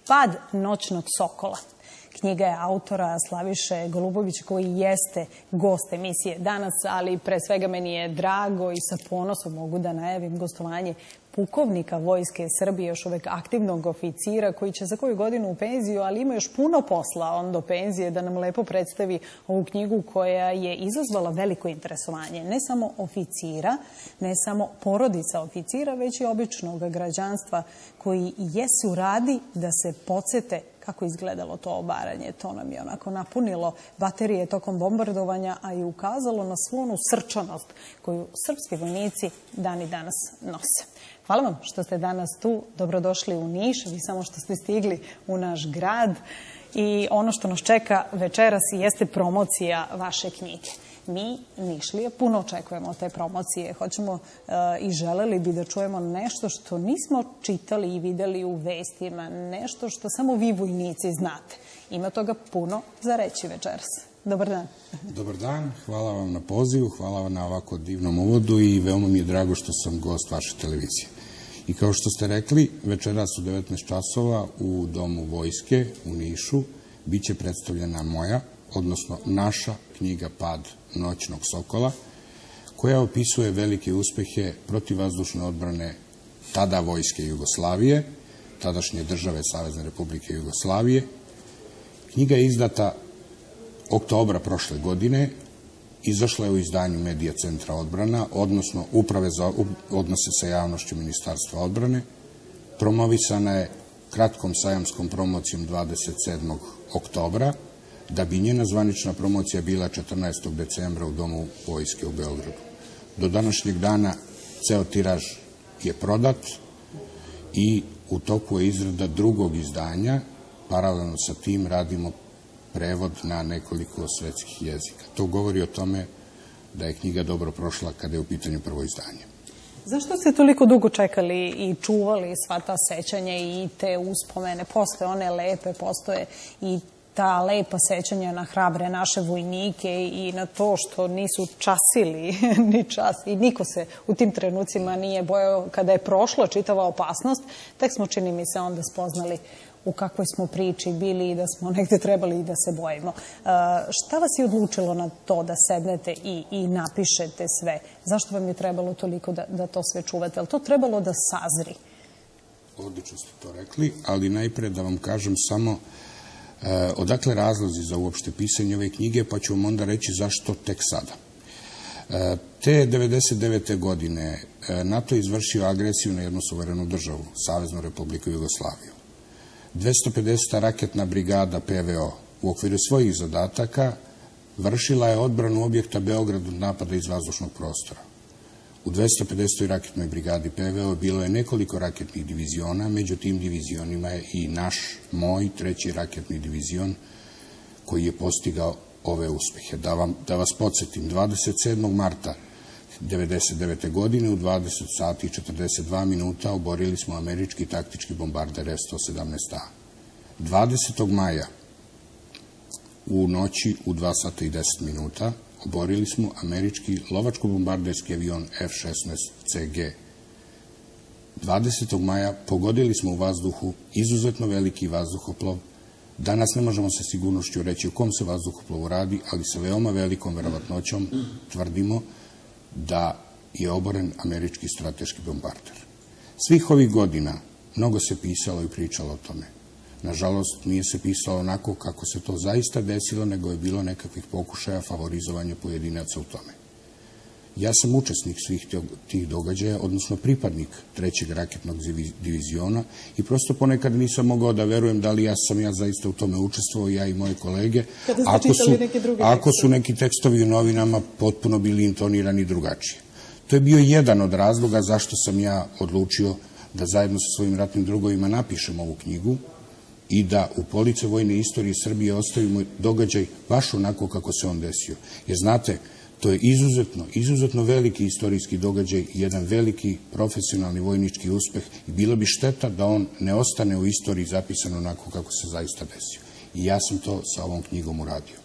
Pad noćnog sokola. Knjiga je autora Slaviše Golubovića, koji jeste gost emisije danas, ali pre svega meni je drago i sa ponosom mogu da najavim gostovanje pukovnika Vojske Srbije, još uvek aktivnog oficira, koji će za koju godinu u penziju, ali ima još puno posla on do penzije, da nam lepo predstavi ovu knjigu koja je izazvala veliko interesovanje. Ne samo oficira, ne samo porodica oficira, već i običnog građanstva koji jesu radi da se podsete kako izgledalo to obaranje. To nam je onako napunilo baterije tokom bombardovanja, a i ukazalo na svu onu srčanost koju srpski vojnici dan i danas nose. Hvala vam što ste danas tu. Dobrodošli u Niš. Vi samo što ste stigli u naš grad. I ono što nas čeka večeras jeste promocija vaše knjige. Mi, Nišlije, puno očekujemo od te promocije. Hoćemo i želeli bi da čujemo nešto što nismo čitali i videli u vestima. Nešto što samo vi vojnici znate. Ima toga puno za reći večeras. Dobar dan. Dobar dan, hvala vam na pozivu, hvala vam na ovako divnom uvodu i veoma mi je drago što sam gost vaše televizije. I kao što ste rekli, večeras u 19 časova u Domu Vojske u Nišu biće predstavljena moja, odnosno naša knjiga Pad noćnog sokola, koja opisuje velike uspehe protivvazdušne odbrane tada Vojske Jugoslavije, tadašnje države Savezne Republike Jugoslavije. Knjiga je izdata oktobra prošle godine, izašla je u izdanju Medija centra odbrana, odnosno Uprave za odnose sa javnošću Ministarstva odbrane. Promovisana je kratkom sajamskom promocijom 27. oktobra, da bi njena zvanična promocija bila 14. decembra u Domu Vojske u Beogradu. Do današnjeg dana ceo tiraž je prodat i u toku je izrada drugog izdanja. Paralelno sa tim radimo prevod na nekoliko svetskih jezika. To govori o tome da je knjiga dobro prošla kada je u pitanju prvo izdanje. Zašto ste toliko dugo čekali i čuvali sva ta sećanja i te uspomene? Postoje one lepe, postoje i ta lepa sećanja na hrabre naše vojnike i na to što nisu časili ni čas i niko se u tim trenucima nije bojao kada je prošla čitava opasnost. Tek smo, čini mi se, onda spoznali u kakvoj smo priči bili i da smo negde trebali i da se bojimo. Šta vas je odlučilo na to da sednete i napišete sve? Zašto vam je trebalo toliko da to sve čuvate? Ali to trebalo da sazri? Odlično ste to rekli, ali najpre da vam kažem samo odakle razlozi za uopšte pisanje ove knjige, pa ću vam onda reći zašto tek sada. Te 1999. godine NATO je izvršio agresiju na jednu suverenu državu, Saveznu Republiku Jugoslaviju. 250. raketna brigada PVO u okviru svojih zadataka vršila je odbranu objekta Beograd od napada iz vazdušnog prostora. U 250. raketnoj brigadi PVO bilo je nekoliko raketnih diviziona, među tim divizionima je i moj treći raketni divizion koji je postigao ove uspehe. Da vas podsjetim, 27. marta 1999. godine u 20 sati i 42 minuta oborili smo američki taktički bombarder F-117A. 20. maja u noći u 2 sata i 10 minuta oborili smo američki lovačko-bombarderski avion F-16CG. 20. maja pogodili smo u vazduhu izuzetno veliki vazduhoplov. Danas ne možemo sa sigurnošću reći o kom se vazduhoplovu radi, ali sa veoma velikom verovatnoćom tvrdimo da je oboren američki strateški bombarder. Svih ovih godina mnogo se pisalo i pričalo o tome. Nažalost, nije se pisalo onako kako se to zaista desilo, nego je bilo nekakvih pokušaja favorizovanja pojedinaca u tome. Ja sam učesnik svih tih događaja, odnosno pripadnik trećeg raketnog diviziona i prosto ponekad nisam mogao da verujem da li sam ja zaista u tome učestvovao, ja i moje kolege, ako su neki tekstovi u novinama potpuno bili intonirani drugačije. To je bio jedan od razloga zašto sam ja odlučio da zajedno sa svojim ratnim drugovima napišem ovu knjigu i da u police vojne istorije Srbije ostavimo događaj baš onako kako se on desio. Jer znate, to je izuzetno veliki istorijski događaj i jedan veliki profesionalni vojnički uspeh i bilo bi šteta da on ne ostane u istoriji zapisan onako kako se zaista desio. I ja sam to sa ovom knjigom uradio.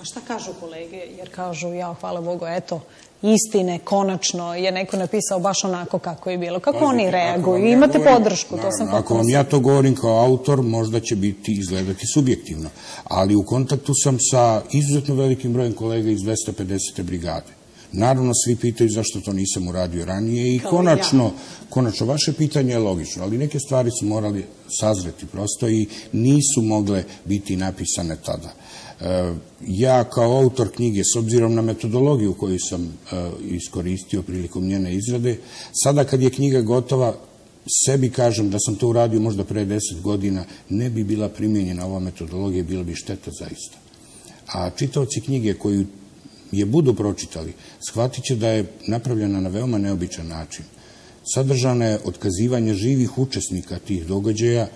A šta kažu kolege? Jer kažu, ja, hvala Bogu, eto, istine, konačno je neko napisao baš onako kako je bilo. Kako oni reaguju? Imate podršku, to sam Ako vam ja to govorim kao autor, možda će izgledati subjektivno. Ali u kontaktu sam sa izuzetno velikim brojem kolega iz 250. brigade. Naravno, svi pitaju zašto to nisam uradio ranije i konačno, vaše pitanje je logično, ali neke stvari su morali sazreti prosto i nisu mogle biti napisane tada. Ja kao autor knjige, s obzirom na metodologiju koju sam iskoristio prilikom njene izrade, sada kad je knjiga gotova, sebi kažem da sam to uradio možda pre 10 godina, ne bi bila primijenjena ova metodologija, bila bi šteta zaista. A čitaoci knjige koju je budu pročitali, shvatit će da je napravljena na veoma neobičan način. Sadržana je otkazivanje živih učesnika tih događaja,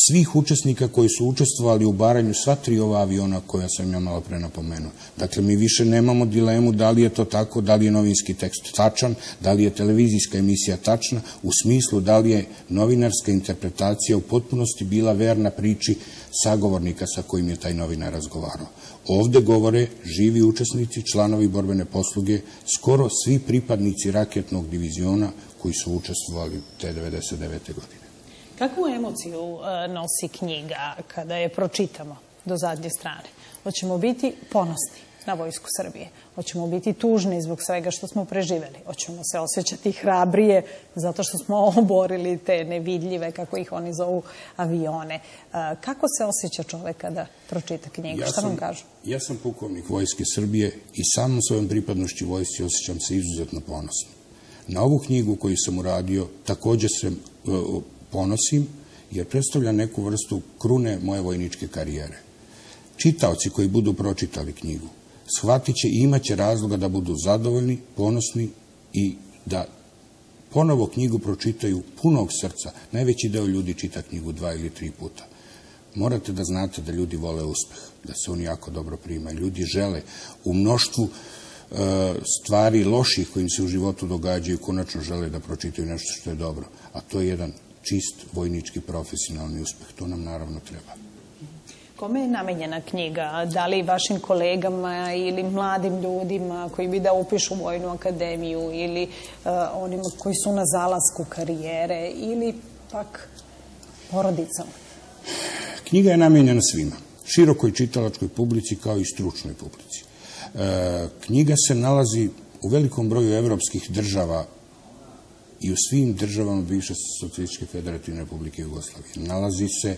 svih učesnika koji su učestvovali u baranju sva 3 ova aviona koja sam ja malo pre napomenuo. Dakle, mi više nemamo dilemu da li je to tako, da li je novinski tekst tačan, da li je televizijska emisija tačna, u smislu da li je novinarska interpretacija u potpunosti bila verna priči sagovornika sa kojim je taj novinar razgovarao. Ovde govore živi učesnici, članovi borbene posluge, skoro svi pripadnici raketnog diviziona koji su učestvovali te 99. godine. Kakvu emociju nosi knjiga kada je pročitamo do zadnje strane? Hoćemo biti ponosni na Vojsku Srbije. Hoćemo biti tužni zbog svega što smo preživeli. Hoćemo se osjećati hrabrije zato što smo oborili te nevidljive, kako ih oni zovu, avione. Kako se osjeća čovek kada pročita knjigu? Šta vam kažu? Ja sam pukovnik Vojske Srbije i samom svojom pripadnošću vojsci osjećam se izuzetno ponosno. Na ovu knjigu koju sam uradio takođe se ponosim jer predstavlja neku vrstu krune moje vojničke karijere. Čitaoci koji budu pročitali knjigu shvatit će i imaće razloga da budu zadovoljni, ponosni i da ponovo knjigu pročitaju punog srca. Najveći deo ljudi čita knjigu 2 ili 3 puta. Morate da znate da ljudi vole uspeh, da se oni jako dobro primaju. Ljudi žele u mnoštvu stvari loših koji im se u životu događaju, konačno žele da pročitaju nešto što je dobro. A to je jedan čist vojnički profesionalni uspeh. To nam naravno treba. Kome je namenjena knjiga? Da li vašim kolegama ili mladim ljudima koji bi da upišu Vojnu akademiju ili onima koji su na zalasku karijere ili pak porodicama? Knjiga je namenjena svima. Širokoj čitalačkoj publici kao i stručnoj publici. Knjiga se nalazi u velikom broju evropskih država i u svim državama bivše Socijalističke Federativne Republike Jugoslavije. Nalazi se,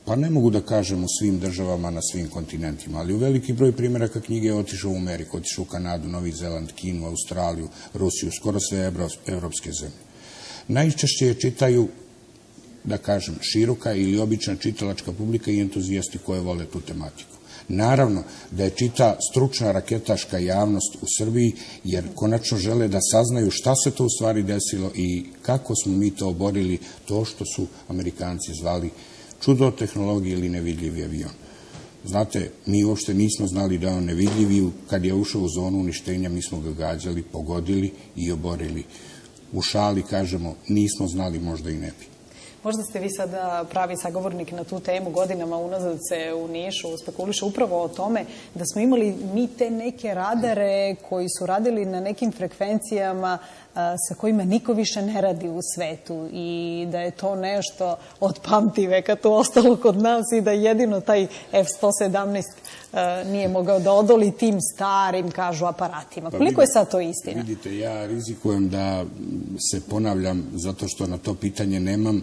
pa ne mogu da kažem u svim državama na svim kontinentima, ali u veliki broj primjeraka knjige je otišao u Ameriku, otišao u Kanadu, Novi Zeland, Kinu, Australiju, Rusiju, skoro sve evropske zemlje. Najčešće je čitaju, da kažem, široka ili obična čitalačka publika i entuzijasti koje vole tu tematiku. Naravno da je čita stručna raketaška javnost u Srbiji, jer konačno žele da saznaju šta se to u stvari desilo i kako smo mi to oborili, to što su Amerikanci zvali čudo tehnologije ili nevidljivi avion. Znate, mi uopšte nismo znali da je on nevidljiv, kad je ušao u zonu uništenja mi smo ga gađali, pogodili i oborili. U šali kažemo, nismo znali, možda i ne bi. Možda ste vi sada pravi sagovornik na tu temu. Godinama unazad se u Nišu spekuliše upravo o tome da smo imali mi te neke radare koji su radili na nekim frekvencijama sa kojima niko više ne radi u svetu i da je to nešto od pamtiveka tu ostalo kod nas i da jedino taj F-117 nije mogao da odoli tim starim, kažu, aparatima. Koliko je sad to istina? Vidite, ja rizikujem da se ponavljam zato što na to pitanje nemam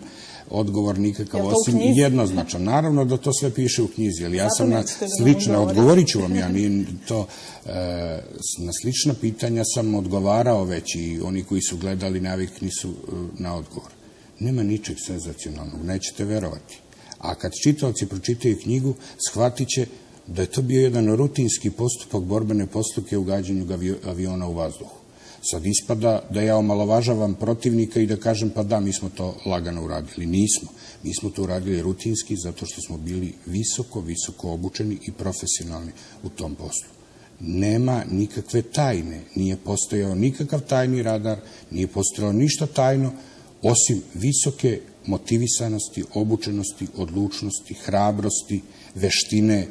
odgovor nikakav osim jednoznačan. Naravno da to sve piše u knjizi, ali ja sam na slična, odgovorit ću vam ja, na slična pitanja sam odgovarao već i oni koji su gledali navikni su na odgovor. Nema ničeg senzacionalnog, nećete verovati. A kad čitaoci pročitaju knjigu, shvatit će da je to bio jedan rutinski postupak borbene posluke u gađanju aviona u vazduhu. Sad ispada da ja omalovažavam protivnika i da kažem pa da, mi smo to lagano uradili. Nismo. Mi smo to uradili rutinski zato što smo bili visoko obučeni i profesionalni u tom poslu. Nema nikakve tajne, nije postojao nikakav tajni radar, nije postojalo ništa tajno, osim visoke motivisanosti, obučenosti, odlučnosti, hrabrosti, veštine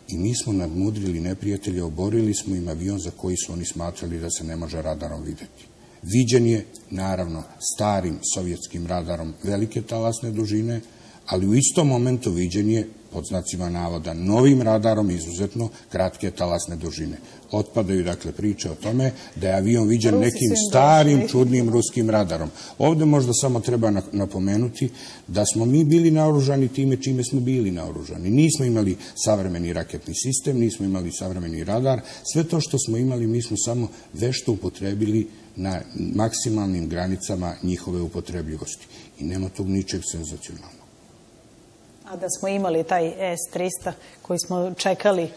i mi smo nadmudrili neprijatelje, oborili smo im avion za koji su oni smatrali da se ne može radarom videti. Viđen je, naravno, starim sovjetskim radarom velike talasne dužine, ali u istom momentu viđen je, pod znacima navoda, novim radarom izuzetno kratke talasne dužine. Otpadaju, dakle, priče o tome da je avion viđen nekim starim, čudnim ruskim radarom. Ovde možda samo treba napomenuti da smo mi bili naoružani time čime smo bili naoružani. Nismo imali savremeni raketni sistem, nismo imali savremeni radar. Sve to što smo imali, mi smo samo vešto upotrebili na maksimalnim granicama njihove upotrebljivosti. I nema tog ničeg senzacionalnog. A da smo imali taj S-300 koji smo čekali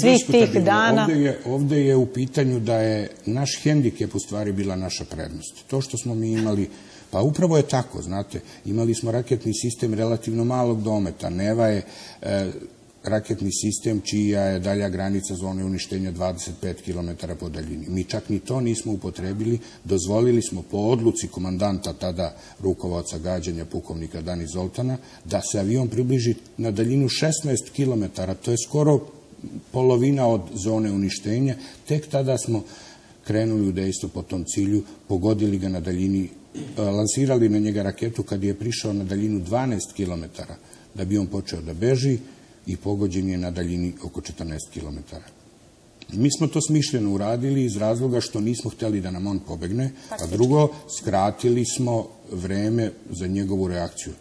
svih tih dana... Ovde je u pitanju da je naš hendikep u stvari bila naša prednost. To što smo mi imali, pa upravo je tako, znate, imali smo raketni sistem relativno malog dometa. Neva je raketni sistem čija je dalja granica zone uništenja 25 km po daljini. Mi čak ni to nismo upotrebili, dozvolili smo po odluci komandanta tada rukovaoca gađanja pukovnika Dani Zoltana da se avion približi na daljinu 16 km, to je skoro polovina od zone uništenja. Tek tada smo krenuli u dejstvo po tom cilju, pogodili ga na daljini, lansirali na njega raketu kad je prišao na daljinu 12 km, da bi on počeo da beži, i pogođen je na daljini oko 14 km. Mi smo to smišljeno uradili iz razloga što nismo hteli da nam on pobegne, a drugo, skratili smo vreme za njegovu reakciju.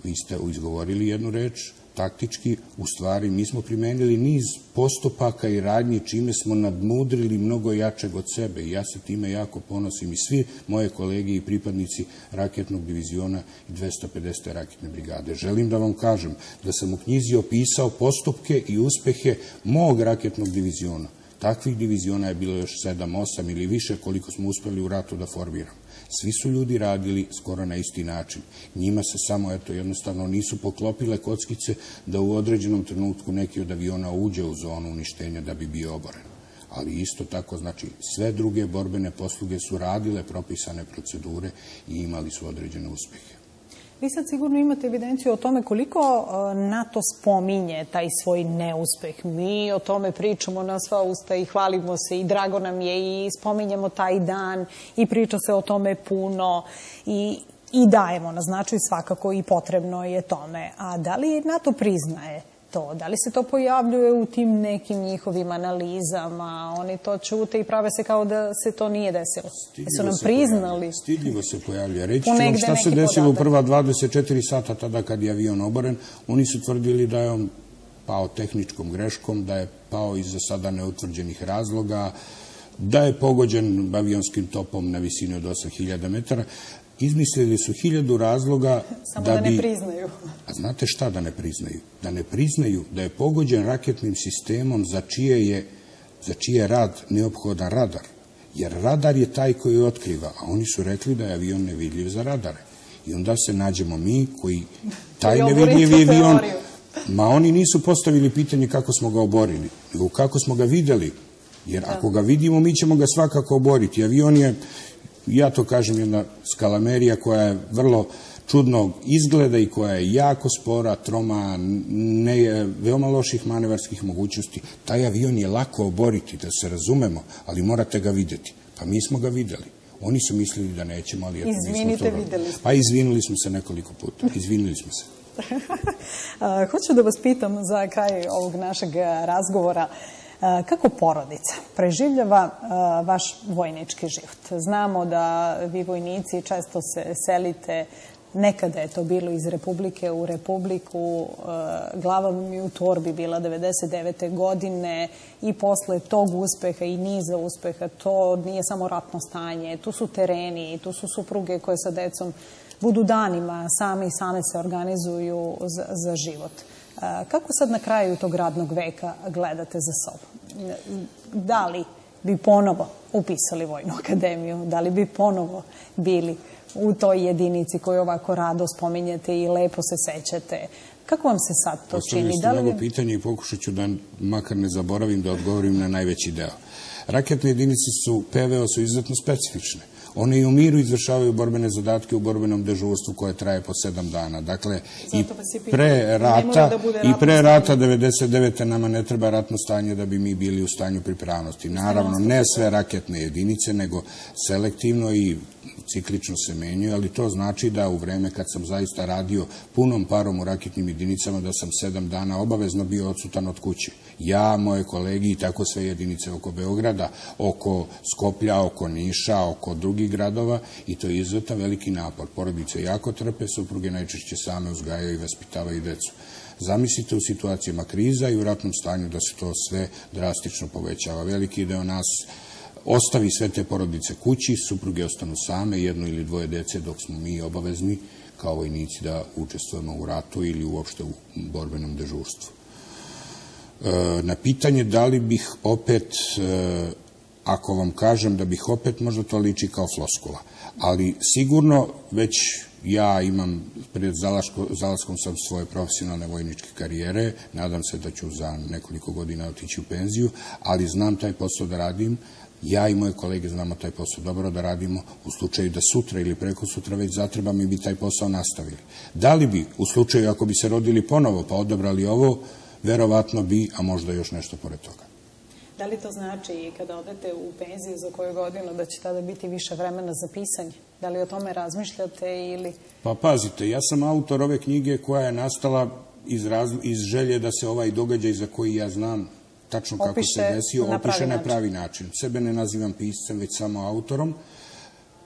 Vi ste izgovorili jednu reč, taktički, u stvari mi smo primenili niz postupaka i radnji čime smo nadmudrili mnogo jačeg od sebe i ja se time jako ponosim i svi moje kolege i pripadnici raketnog diviziona i 250. raketne brigade. Želim da vam kažem da sam u knjizi opisao postupke i uspehe mog raketnog diviziona. Takvih diviziona je bilo još 7, 8 ili više koliko smo uspeli u ratu da formiramo. Svi su ljudi radili skoro na isti način. Njima se samo, jednostavno nisu poklopile kockice da u određenom trenutku neki od aviona uđe u zonu uništenja da bi bio oboren. Ali isto tako, znači, sve druge borbene posluge su radile propisane procedure i imali su određene uspehe. Vi sad sigurno imate evidenciju o tome koliko NATO spominje taj svoj neuspeh. Mi o tome pričamo na sva usta i hvalimo se i drago nam je i spominjemo taj dan i priča se o tome puno i dajemo na značaj svakako i potrebno je tome. A da li NATO priznaje to? Da li se to pojavljuje u tim nekim njihovim analizama? Oni to ćute i prave se kao da se to nije desilo. Jesu nam priznali? Stidljivo se pojavljuje. Reći ću vam šta se desilo u prva 24 sata tada kad je avion oboren. Oni su tvrdili da je on pao tehničkom greškom, da je pao iz za sada neutvrđenih razloga, da je pogođen avionskim topom na visini od 8000 metara. Izmislili su 1000 razloga samo da ne priznaju. A znate šta da ne priznaju? Da ne priznaju da je pogođen raketnim sistemom za čiji je rad neophodan radar. Jer radar je taj koji otkriva, a oni su rekli da je avion nevidljiv za radare. I onda se nađemo mi koji taj nevidljivi avion... Ma oni nisu postavili pitanje kako smo ga oborili, nego kako smo ga videli. Jer ako ga vidimo, mi ćemo ga svakako oboriti. Avion je, ja to kažem, jedna skalamerija koja je vrlo čudnog izgleda i koja je jako spora, troma, veoma loših manevarskih mogućnosti. Taj avion je lako oboriti, da se razumemo, ali morate ga videti. Pa mi smo ga videli. Oni su mislili da nećemo, ali mi smo to radili. Izvinite, videli smo. Pa izvinili smo se nekoliko puta. Izvinili smo se. Hoću da vas pitam za kraj ovog našeg razgovora, kako porodica preživljava vaš vojnički život? Znamo da vi vojnici često se selite, nekada je to bilo iz republike u republiku, glava mi u torbi bila 99. godine i posle tog uspeha i niza uspeha, to nije samo ratno stanje, tu su tereni, tu su supruge koje sa decom budu danima same se organizuju za život. Kako sad na kraju tog radnog veka gledate za sobom? Da li bi ponovo upisali Vojnu akademiju? Da li bi ponovo bili u toj jedinici koju ovako rado spominjete i lepo se sećate? Kako vam se sad to čini? Postavili ste mnogo pitanja i pokušat ću da makar ne zaboravim da odgovorim na najveći deo. Raketne jedinice PVO su izuzetno specifične. One i u miru izvršavaju borbene zadatke u borbenom dežurstvu koje traje po 7 dana. Dakle, i pre rata 99. nama ne treba ratno stanje da bi mi bili u stanju pripravnosti. Naravno, ne sve raketne jedinice, nego selektivno i ciklično se menjaju, ali to znači da u vreme kad sam zaista radio punom parom u raketnim jedinicama, da sam 7 dana obavezno bio odsutan od kuće. Ja, moje kolegi i tako sve jedinice oko Beograda, oko Skoplja, oko Niša, oko drugih gradova, i to je izuzetan veliki napor. Porodice jako trpe, supruge najčešće same uzgajaju i vaspitavaju decu. Zamislite u situacijama kriza i u ratnom stanju da se to sve drastično povećava. Veliki deo nas ostavi sve te porodice kući, supruge ostanu same, 1 ili 2 dece, dok smo mi obavezni kao vojnici da učestvujemo u ratu ili uopšte u borbenom dežurstvu. Na pitanje da li bih opet, ako vam kažem da bih opet, možda to liči kao floskula, ali sigurno već ja imam, pred zalaskom sam svoje profesionalne vojničke karijere, nadam se da ću za nekoliko godina otići u penziju, ali znam taj posao da radim. Ja i moje kolege znamo taj posao dobro da radimo, u slučaju da sutra ili preko sutra već zatreba, mi bi taj posao nastavili. Da li bi, u slučaju ako bi se rodili ponovo pa odabrali ovo, verovatno bi, a možda još nešto pored toga. Da li to znači kada odete u penziju za koju godinu da će tada biti više vremena za pisanje? Da li o tome razmišljate ili... Pa pazite, ja sam autor ove knjige koja je nastala iz želje da se ovaj događaj za koji ja znam tačno kako se desio, opiše na pravi način. Sebe ne nazivam piscem, već samo autorom.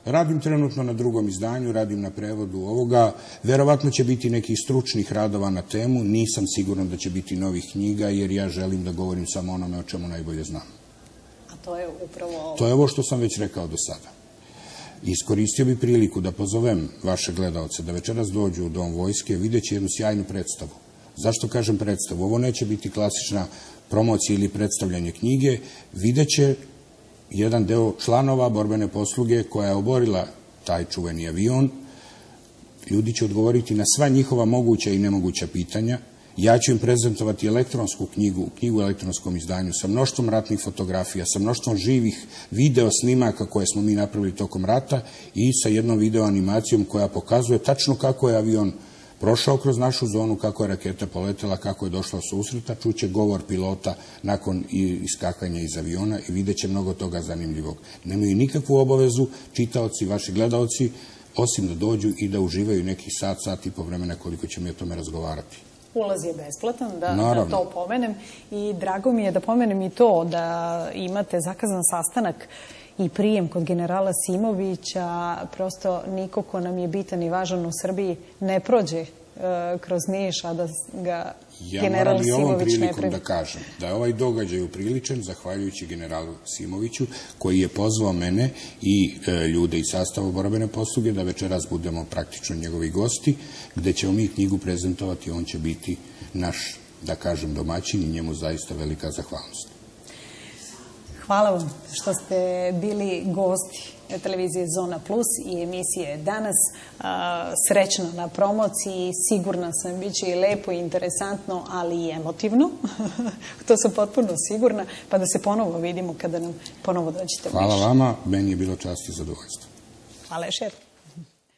Radim trenutno na 2. izdanju, radim na prevodu ovoga. Verovatno će biti nekih stručnih radova na temu. Nisam siguran da će biti novih knjiga, jer ja želim da govorim samo onome o čemu najbolje znam. A to je upravo ovo? To je ovo što sam već rekao do sada. Iskoristio bi priliku da pozovem vaše gledaoce da večeras dođu u Dom vojske, vidjet će jednu sjajnu predstavu. Zašto kažem predstavu? Ovo neće biti klasična promocija ili predstavljanje knjige, vidjet će jedan deo članova borbene posluge koja je oborila taj čuveni avion. Ljudi će odgovoriti na sva njihova moguća i nemoguća pitanja. Ja ću im prezentovati elektronsku knjigu u elektronskom izdanju sa mnoštvom ratnih fotografija, sa mnoštvom živih video snimaka koje smo mi napravili tokom rata i sa jednom video animacijom koja pokazuje tačno kako je avion prošao kroz našu zonu, kako je raketa poletela, kako je došla susreta, čuće govor pilota nakon iskakanja iz aviona i vidjet će mnogo toga zanimljivog. Nemaju nikakvu obavezu čitaoci, vaši gledaoci, osim da dođu i da uživaju neki sat i po vremena koliko ćemo o tome razgovarati. Ulaz je besplatan, da to pomenem, i drago mi je da pomenem i to da imate zakazan sastanak i prijem kod generala Simovića. Prosto niko ko nam je bitan i važan u Srbiji ne prođe kroz Niš, a da ga general Simović ne primi. Ja moram i ovom prilikom da kažem da je ovaj događaj upriličen zahvaljujući generalu Simoviću, koji je pozvao mene i ljude iz sastava borbene posluge da večeras budemo praktično njegovi gosti, gde ćemo mi knjigu prezentovati. On će biti naš, da kažem, domaćin i njemu zaista velika zahvalnost. Hvala vam što ste bili gosti televizije Zona Plus i emisije Danas. Srećno na promociji, sigurna sam, bit će i lepo i interesantno, ali i emotivno. To sam potpuno sigurna, pa da se ponovo vidimo kada nam ponovo dođete u Niš. Hvala vama, meni je bilo čast i zadovoljstvo. Hvala još jednom.